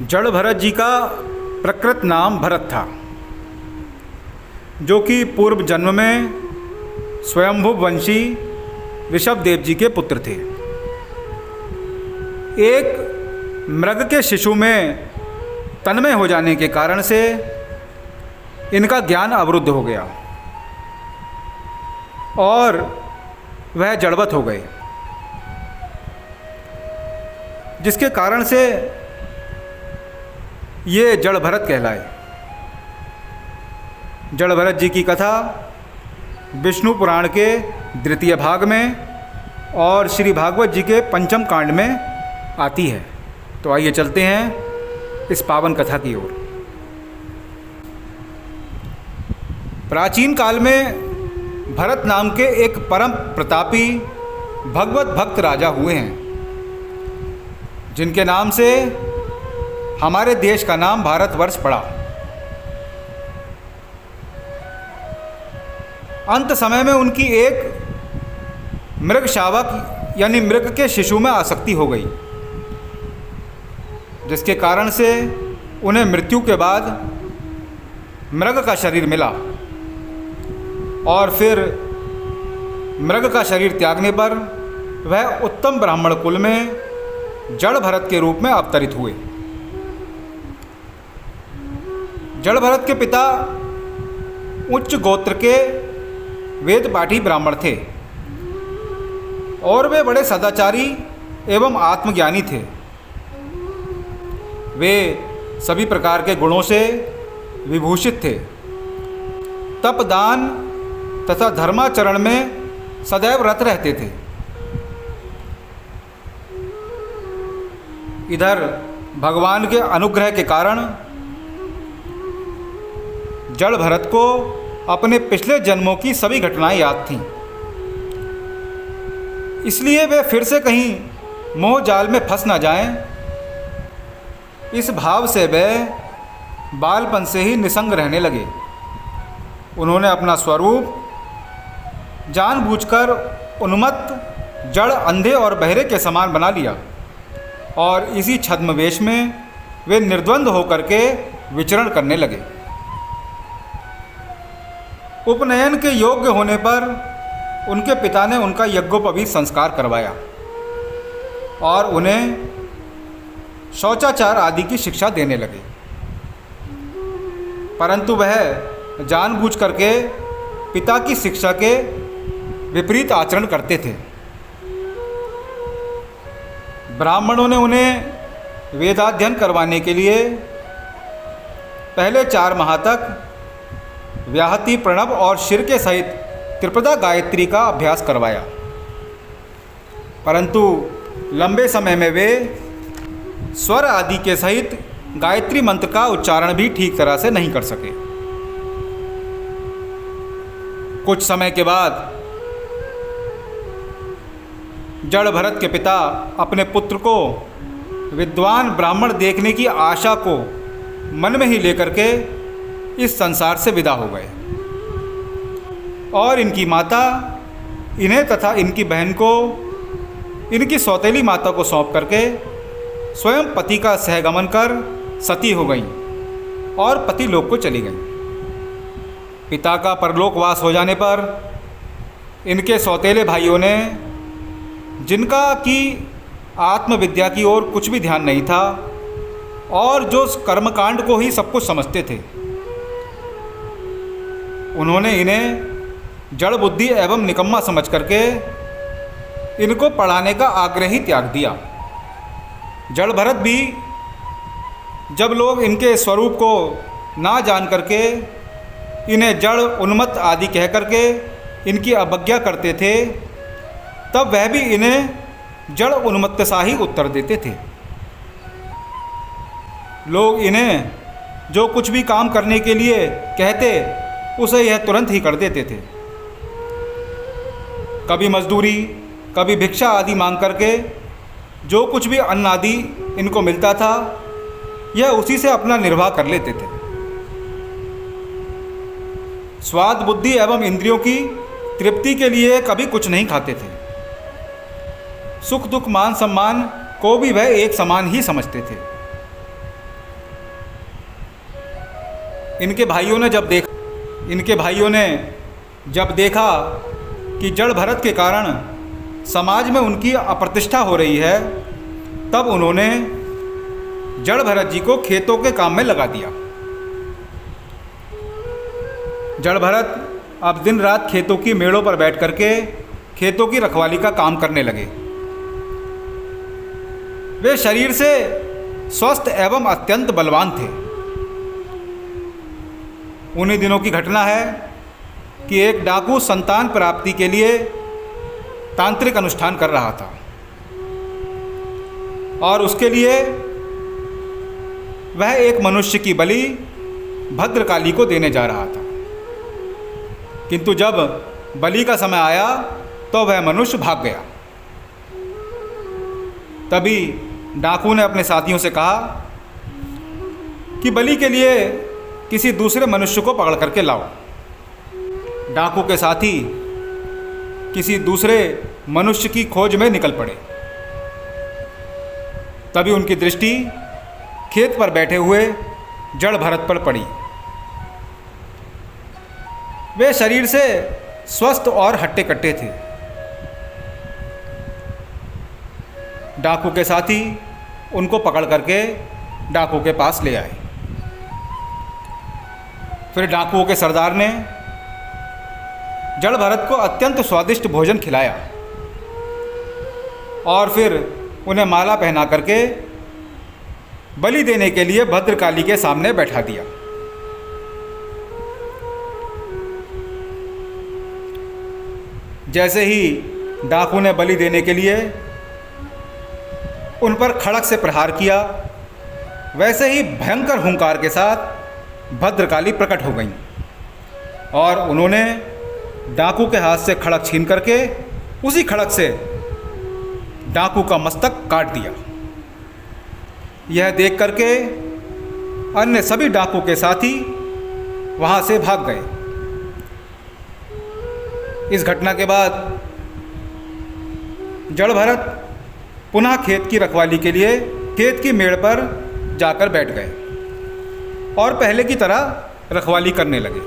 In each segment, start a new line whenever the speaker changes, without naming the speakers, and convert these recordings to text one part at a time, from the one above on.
जड़ भरत जी का प्रकृत नाम भरत था, जो कि पूर्व जन्म में स्वयंभु वंशी ऋषभदेव जी के पुत्र थे। एक मृग के शिशु में तन्मय हो जाने के कारण से इनका ज्ञान अवरुद्ध हो गया और वह जड़वत हो गए, जिसके कारण से ये जड़ भरत कहलाए। जड़ भरत जी की कथा विष्णु पुराण के द्वितीय भाग में और श्री भागवत जी के पंचम कांड में आती है। तो आइए चलते हैं इस पावन कथा की ओर। प्राचीन काल में भरत नाम के एक परम प्रतापी भगवत भक्त राजा हुए हैं, जिनके नाम से हमारे देश का नाम भारतवर्ष पड़ा। अंत समय में उनकी एक मृग शावक यानी मृग के शिशु में आसक्ति हो गई, जिसके कारण से उन्हें मृत्यु के बाद मृग का शरीर मिला और फिर मृग का शरीर त्यागने पर वह उत्तम ब्राह्मण कुल में जड़ भरत के रूप में अवतरित हुए। जड़ भरत के पिता उच्च गोत्र के वेद पाठी ब्राह्मण थे और वे बड़े सदाचारी एवं आत्मज्ञानी थे। वे सभी प्रकार के गुणों से विभूषित थे। तप, दान तथा धर्माचरण में सदैव रत रहते थे। इधर भगवान के अनुग्रह के कारण जड़ भरत को अपने पिछले जन्मों की सभी घटनाएं याद थीं। इसलिए वे फिर से कहीं मोह जाल में फंस ना जाएं, इस भाव से वे बालपन से ही निसंग रहने लगे। उन्होंने अपना स्वरूप जानबूझकर उन्मत्त, जड़, अंधे और बहरे के समान बना लिया और इसी छद्मवेश में वे निर्द्वंद होकर के विचरण करने लगे। उपनयन के योग्य होने पर उनके पिता ने उनका यज्ञोपवीत संस्कार करवाया और उन्हें शौचाचार आदि की शिक्षा देने लगे, परंतु वह जानबूझ करके पिता की शिक्षा के विपरीत आचरण करते थे। ब्राह्मणों ने उन्हें वेदाध्ययन करवाने के लिए पहले 4 माह तक व्याहति, प्रणव और शिर के सहित त्रिपदा गायत्री का अभ्यास करवाया, परंतु लंबे समय में वे स्वर आदि के सहित गायत्री मंत्र का उच्चारण भी ठीक तरह से नहीं कर सके। कुछ समय के बाद जड़ भरत के पिता अपने पुत्र को विद्वान ब्राह्मण देखने की आशा को मन में ही लेकर के इस संसार से विदा हो गए और इनकी माता इन्हें तथा इनकी बहन को इनकी सौतेली माता को सौंप करके स्वयं पति का सहगमन कर सती हो गईं और पति लोक को चली गईं। पिता का परलोकवास हो जाने पर इनके सौतेले भाइयों ने, जिनका कि आत्मविद्या की ओर कुछ भी ध्यान नहीं था और जो कर्मकांड को ही सब कुछ समझते थे, उन्होंने इन्हें जड़ बुद्धि एवं निकम्मा समझ करके इनको पढ़ाने का आग्रह ही त्याग दिया। जड़ भरत भी जब लोग इनके स्वरूप को ना जान करके इन्हें जड़, उन्मत्त आदि कह करके इनकी अवज्ञा करते थे, तब वह भी इन्हें जड़ उन्मत्त सा ही उत्तर देते थे। लोग इन्हें जो कुछ भी काम करने के लिए कहते उसे यह तुरंत ही कर देते थे। कभी मजदूरी, कभी भिक्षा आदि मांग करके जो कुछ भी अन्न आदि इनको मिलता था, यह उसी से अपना निर्वाह कर लेते थे। स्वाद, बुद्धि एवं इंद्रियों की तृप्ति के लिए कभी कुछ नहीं खाते थे। सुख दुख, मान सम्मान को भी वह एक समान ही समझते थे। इनके भाइयों ने जब देखा कि जड़ भरत के कारण समाज में उनकी अप्रतिष्ठा हो रही है, तब उन्होंने जड़ भरत जी को खेतों के काम में लगा दिया। जड़ भरत अब दिन रात खेतों की मेड़ों पर बैठ करके खेतों की रखवाली का काम करने लगे। वे शरीर से स्वस्थ एवं अत्यंत बलवान थे। उन्हीं दिनों की घटना है कि एक डाकू संतान प्राप्ति के लिए तांत्रिक अनुष्ठान कर रहा था और उसके लिए वह एक मनुष्य की बलि भद्रकाली को देने जा रहा था। किंतु जब बलि का समय आया तो वह मनुष्य भाग गया। तभी डाकू ने अपने साथियों से कहा कि बलि के लिए किसी दूसरे मनुष्य को पकड़ करके लाओ। डाकू के साथी किसी दूसरे मनुष्य की खोज में निकल पड़े। तभी उनकी दृष्टि खेत पर बैठे हुए जड़ भरत पर पड़ी। वे शरीर से स्वस्थ और हट्टे कट्टे थे। डाकू के साथी उनको पकड़ करके डाकू के पास ले आए। फिर डाकुओं के सरदार ने जड़ भरत को अत्यंत स्वादिष्ट भोजन खिलाया और फिर उन्हें माला पहना करके बलि देने के लिए भद्रकाली के सामने बैठा दिया। जैसे ही डाकू ने बलि देने के लिए उन पर खड़क से प्रहार किया, वैसे ही भयंकर हुंकार के साथ भद्रकाली प्रकट हो गईं और उन्होंने डाकू के हाथ से खड़क छीन करके उसी खड़क से डाकू का मस्तक काट दिया। यह देख करके अन्य सभी डाकू के साथी वहाँ से भाग गए। इस घटना के बाद जड़ भरत पुनः खेत की रखवाली के लिए खेत की मेड़ पर जाकर बैठ गए और पहले की तरह रखवाली करने लगे।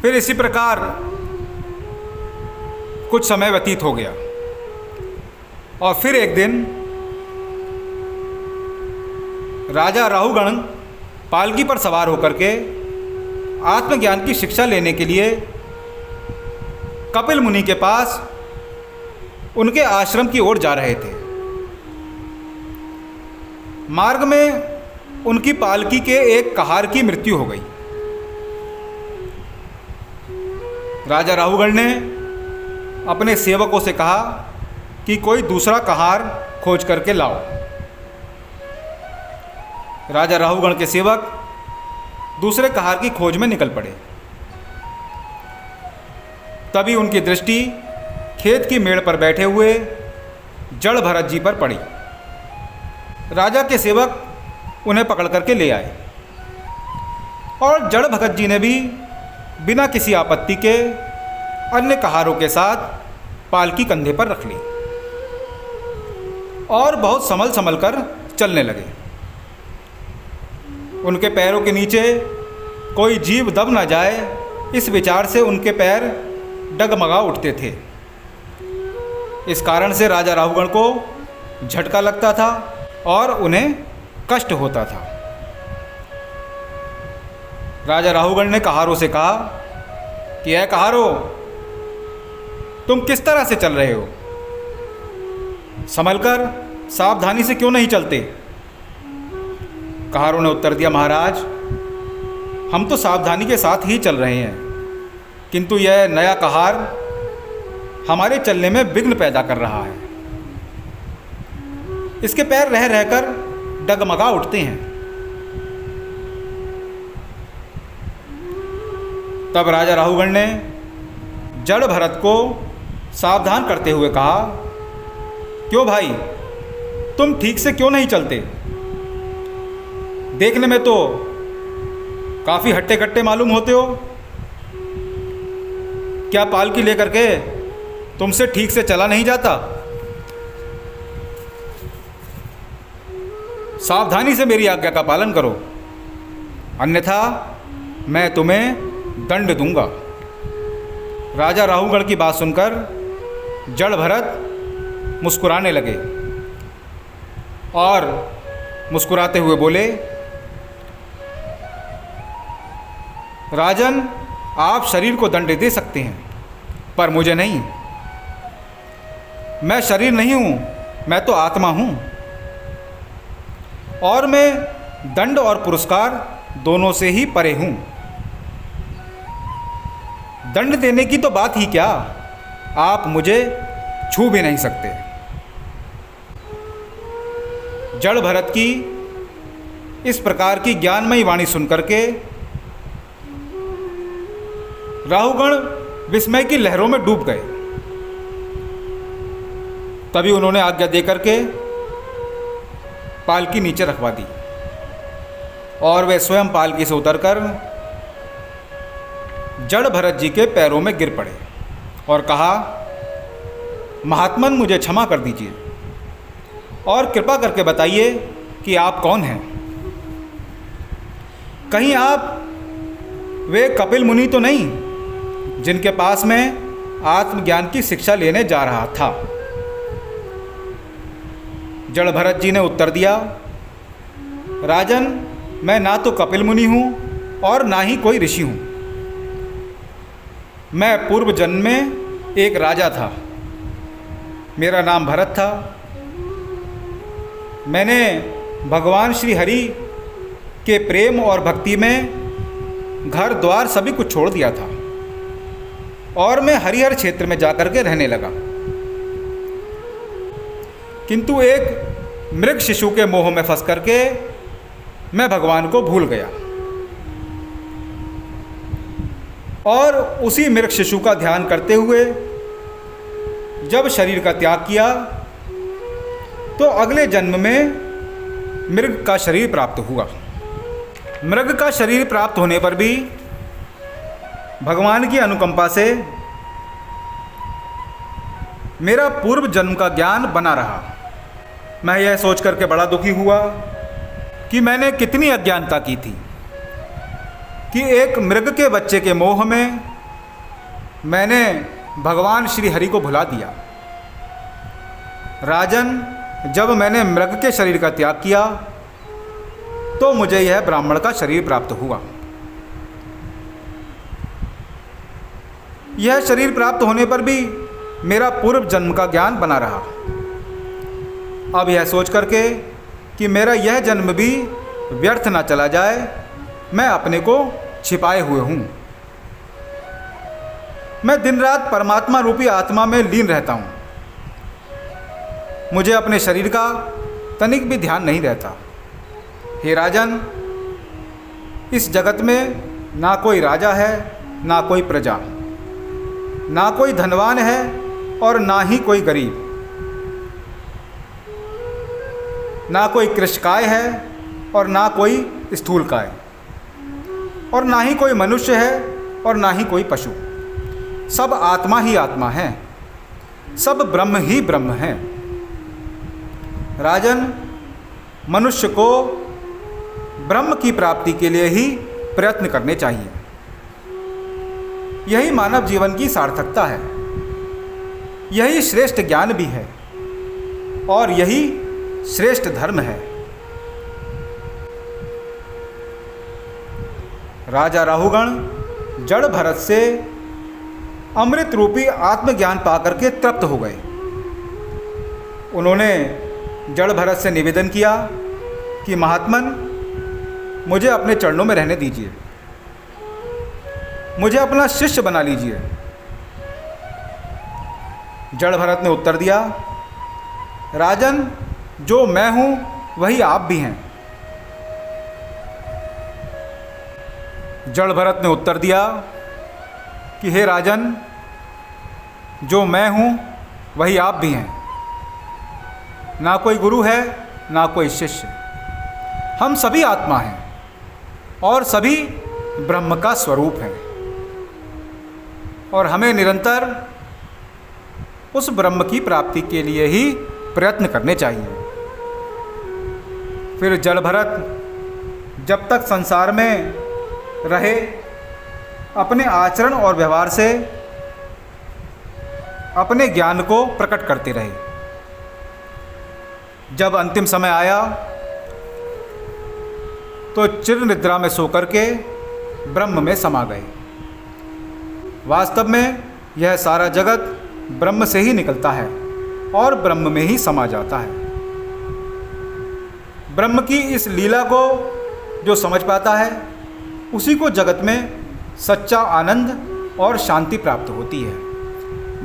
फिर इसी प्रकार कुछ समय व्यतीत हो गया और फिर एक दिन राजा राहुगण पालकी पर सवार होकर के आत्मज्ञान की शिक्षा लेने के लिए कपिल मुनि के पास उनके आश्रम की ओर जा रहे थे। मार्ग में उनकी पालकी के एक कहार की मृत्यु हो गई। राजा राहुगण ने अपने सेवकों से कहा कि कोई दूसरा कहार खोज करके लाओ। राजा राहुगण के सेवक दूसरे कहार की खोज में निकल पड़े। तभी उनकी दृष्टि खेत की मेड़ पर बैठे हुए जड़ भरत जी पर पड़ी। राजा के सेवक उन्हें पकड़ करके ले आए और जड़ भगत जी ने भी बिना किसी आपत्ति के अन्य कहारों के साथ पालकी कंधे पर रख ली और बहुत संभल संभल कर चलने लगे। उनके पैरों के नीचे कोई जीव दब न जाए, इस विचार से उनके पैर डगमगा उठते थे। इस कारण से राजा राहुगण को झटका लगता था और उन्हें कष्ट होता था। राजा राहुगण ने कहारों से कहा कि ऐ कहारों, तुम किस तरह से चल रहे हो? संभलकर सावधानी से क्यों नहीं चलते? कहारों ने उत्तर दिया, महाराज, हम तो सावधानी के साथ ही चल रहे हैं, किंतु यह नया कहार हमारे चलने में विघ्न पैदा कर रहा है। इसके पैर रह रहकर डगमगा उठते हैं। तब राजा राहुगण ने जड़ भरत को सावधान करते हुए कहा, क्यों भाई, तुम ठीक से क्यों नहीं चलते? देखने में तो काफ़ी हट्टे कट्टे मालूम होते हो। क्या पालकी लेकर के तुमसे ठीक से चला नहीं जाता? सावधानी से मेरी आज्ञा का पालन करो, अन्यथा मैं तुम्हें दंड दूंगा। राजा राहुगण की बात सुनकर जड़ भरत मुस्कुराने लगे और मुस्कुराते हुए बोले, राजन, आप शरीर को दंड दे सकते हैं पर मुझे नहीं। मैं शरीर नहीं हूँ, मैं तो आत्मा हूँ और मैं दंड और पुरस्कार दोनों से ही परे हूँ। दंड देने की तो बात ही क्या, आप मुझे छू भी नहीं सकते। जड़ भरत की इस प्रकार की ज्ञानमयी वाणी सुनकर के राहुगण विस्मय की लहरों में डूब गए। तभी उन्होंने आज्ञा देकर के पालकी नीचे रखवा दी और वे स्वयं पालकी से उतरकर जड़ भरत जी के पैरों में गिर पड़े और कहा, महात्मन, मुझे क्षमा कर दीजिए और कृपा करके बताइए कि आप कौन हैं। कहीं आप वे कपिल मुनि तो नहीं जिनके पास मैं आत्मज्ञान की शिक्षा लेने जा रहा था। जड़ भरत जी ने उत्तर दिया, राजन, मैं ना तो कपिल मुनि हूँ और ना ही कोई ऋषि हूँ। मैं पूर्व जन्म में एक राजा था, मेरा नाम भरत था। मैंने भगवान श्री हरि के प्रेम और भक्ति में घर द्वार सभी कुछ छोड़ दिया था और मैं हरिहर क्षेत्र में जाकर के रहने लगा। किंतु एक मृग शिशु के मोह में फंस करके मैं भगवान को भूल गया और उसी मृग शिशु का ध्यान करते हुए जब शरीर का त्याग किया तो अगले जन्म में मृग का शरीर प्राप्त हुआ। मृग का शरीर प्राप्त होने पर भी भगवान की अनुकंपा से मेरा पूर्व जन्म का ज्ञान बना रहा। मैं यह सोच करके बड़ा दुखी हुआ कि मैंने कितनी अज्ञानता की थी कि एक मृग के बच्चे के मोह में मैंने भगवान श्री हरि को भुला दिया। राजन, जब मैंने मृग के शरीर का त्याग किया तो मुझे यह ब्राह्मण का शरीर प्राप्त हुआ। यह शरीर प्राप्त होने पर भी मेरा पूर्व जन्म का ज्ञान बना रहा। अब यह सोच करके कि मेरा यह जन्म भी व्यर्थ ना चला जाए, मैं अपने को छिपाए हुए हूँ। मैं दिन रात परमात्मा रूपी आत्मा में लीन रहता हूँ। मुझे अपने शरीर का तनिक भी ध्यान नहीं रहता। हे राजन, इस जगत में ना कोई राजा है, ना कोई प्रजा, ना कोई धनवान है और ना ही कोई गरीब, ना कोई कृशकाय है और ना कोई स्थूलकाय, और ना ही कोई मनुष्य है और ना ही कोई पशु। सब आत्मा ही आत्मा है, सब ब्रह्म ही ब्रह्म है। राजन, मनुष्य को ब्रह्म की प्राप्ति के लिए ही प्रयत्न करने चाहिए। यही मानव जीवन की सार्थकता है, यही श्रेष्ठ ज्ञान भी है और यही श्रेष्ठ धर्म है। राजा राहुगण जड़ भरत से अमृत रूपी आत्मज्ञान पाकर के तृप्त हो गए। उन्होंने जड़ भरत से निवेदन किया कि महात्मन, मुझे अपने चरणों में रहने दीजिए, मुझे अपना शिष्य बना लीजिए। जड़ भरत ने उत्तर दिया, राजन, जो मैं हूँ वही आप भी हैं। जड़ भरत ने उत्तर दिया कि हे राजन, जो मैं हूँ वही आप भी हैं। ना कोई गुरु है, ना कोई शिष्य, हम सभी आत्मा हैं और सभी ब्रह्म का स्वरूप हैं और हमें निरंतर उस ब्रह्म की प्राप्ति के लिए ही प्रयत्न करने चाहिए। फिर जल भरत जब तक संसार में रहे अपने आचरण और व्यवहार से अपने ज्ञान को प्रकट करते रहे। जब अंतिम समय आया तो चिर निद्रा में सोकर के ब्रह्म में समा गए। वास्तव में यह सारा जगत ब्रह्म से ही निकलता है और ब्रह्म में ही समा जाता है। ब्रह्म की इस लीला को जो समझ पाता है उसी को जगत में सच्चा आनंद और शांति प्राप्त होती है।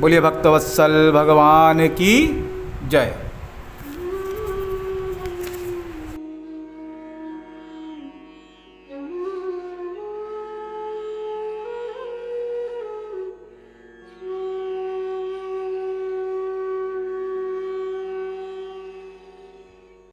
बोलिए भक्तवत्सल भगवान की जय।